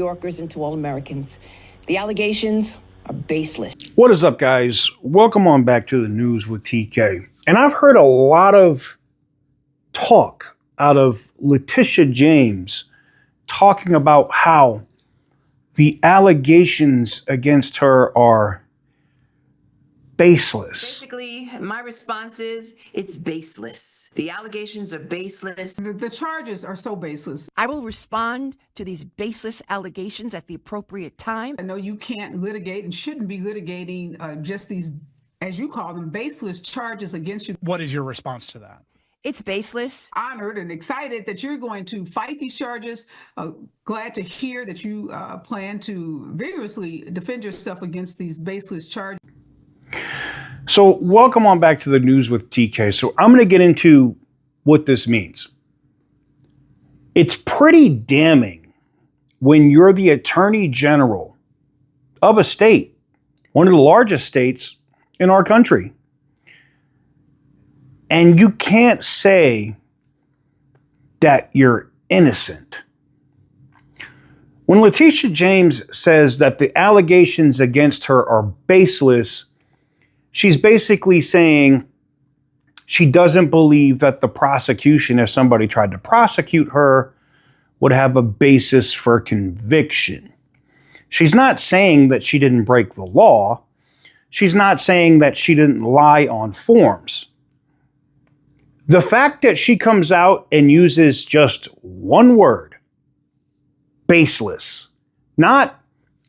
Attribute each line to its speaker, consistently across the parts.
Speaker 1: Yorkers and to all Americans. The allegations are baseless.
Speaker 2: What is up, guys? Welcome on back to the news with TK. And I've heard a lot of talk out of Letitia James talking about how the allegations against her are baseless.
Speaker 3: Basically, my response is it's baseless. The allegations are baseless.
Speaker 4: The charges are so baseless.
Speaker 5: I will respond to these baseless allegations at the appropriate time.
Speaker 4: I know you can't litigate and shouldn't be litigating just these, as you call them, baseless charges against you.
Speaker 6: What is your response to that?
Speaker 5: It's baseless.
Speaker 4: Honored and excited that you're going to fight these charges. Glad to hear that you plan to vigorously defend yourself against these baseless charges.
Speaker 2: So welcome on back to the news with TK. So I'm going to get into what this means. It's pretty damning when you're the attorney general of a state, one of the largest states in our country, and you can't say that you're innocent. When Letitia James says that the allegations against her are baseless, she's basically saying she doesn't believe that the prosecution, if somebody tried to prosecute her, would have a basis for conviction. She's not saying that she didn't break the law. She's not saying that she didn't lie on forms. The fact that she comes out and uses just one word, baseless, not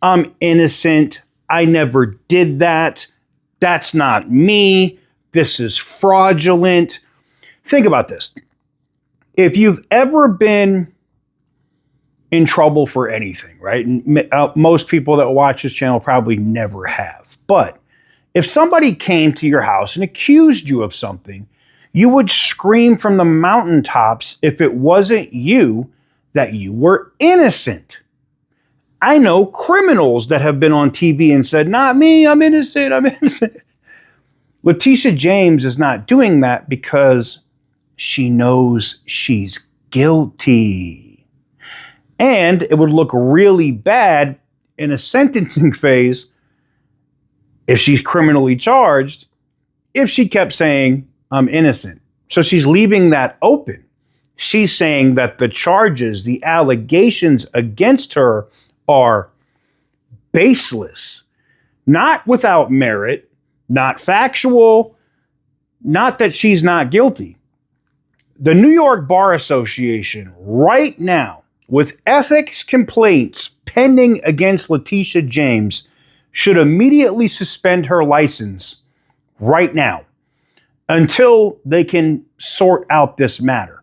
Speaker 2: I'm innocent, I never did that, that's not me, this is fraudulent. Think about this. If you've ever been in trouble for anything, right? Most people that watch this channel probably never have. But if somebody came to your house and accused you of something, you would scream from the mountaintops if it wasn't you that you were innocent. I know criminals that have been on TV and said, not me, I'm innocent, I'm innocent. Letitia James is not doing that because she knows she's guilty. And it would look really bad in a sentencing phase if she's criminally charged, if she kept saying, I'm innocent. So she's leaving that open. She's saying that the charges, the allegations against her are baseless, not without merit, not factual, not that she's not guilty. The New York Bar Association right now, with ethics complaints pending against Letitia James, should immediately suspend her license right now until they can sort out this matter.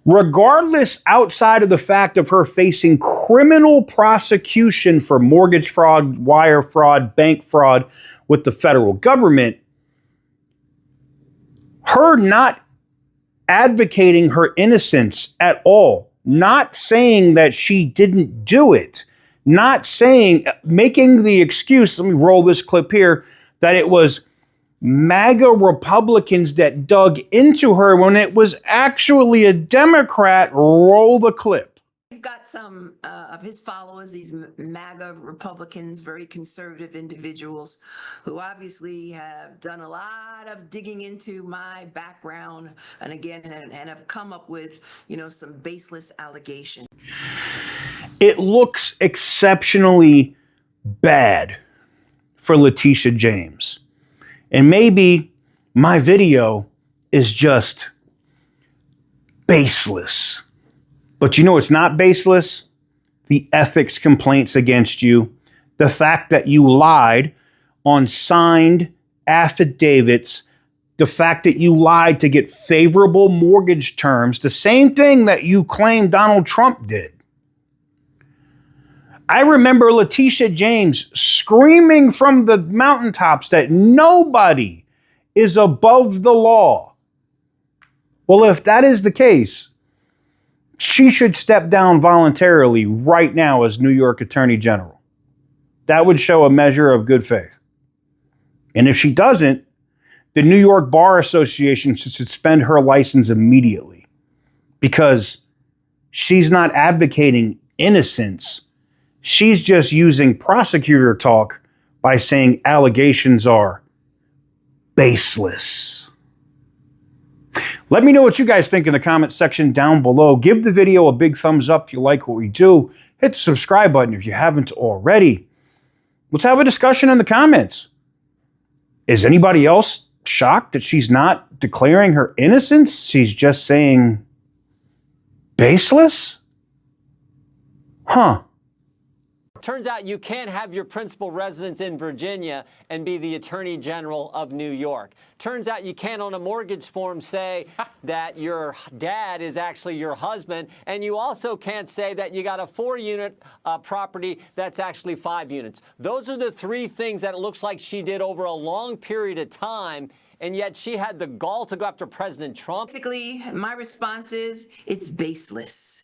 Speaker 2: Regardless, outside of the fact of her facing criminal prosecution for mortgage fraud, wire fraud, bank fraud with the federal government, her not advocating her innocence at all, not saying that she didn't do it, not saying, making the excuse, let me roll this clip here, that it was MAGA Republicans that dug into her when it was actually a Democrat. Roll the clip.
Speaker 3: We've got some of his followers, these MAGA Republicans, very conservative individuals who obviously have done a lot of digging into my background and again, and have come up with, some baseless allegations.
Speaker 2: It looks exceptionally bad for Letitia James. And maybe my video is just baseless. But it's not baseless? The ethics complaints against you, the fact that you lied on signed affidavits, the fact that you lied to get favorable mortgage terms, the same thing that you claim Donald Trump did. I remember Letitia James screaming from the mountaintops that nobody is above the law. Well, if that is the case, she should step down voluntarily right now as New York Attorney General. That would show a measure of good faith. And if she doesn't, the New York Bar Association should suspend her license immediately because she's not advocating innocence. She's just using prosecutor talk by saying allegations are baseless. Let me know what you guys think in the comment section down below. Give the video a big thumbs up if you like what we do. Hit the subscribe button if you haven't already. Let's have a discussion in the comments. Is anybody else shocked that she's not declaring her innocence? She's just saying baseless? Huh.
Speaker 6: Turns out you can't have your principal residence in Virginia and be the Attorney General of New York. Turns out you can't on a mortgage form say that your dad is actually your husband, and you also can't say that you got a 4-unit property that's actually 5 units. Those are the 3 things that it looks like she did over a long period of time, and yet she had the gall to go after President Trump.
Speaker 3: Basically, my response is it's baseless.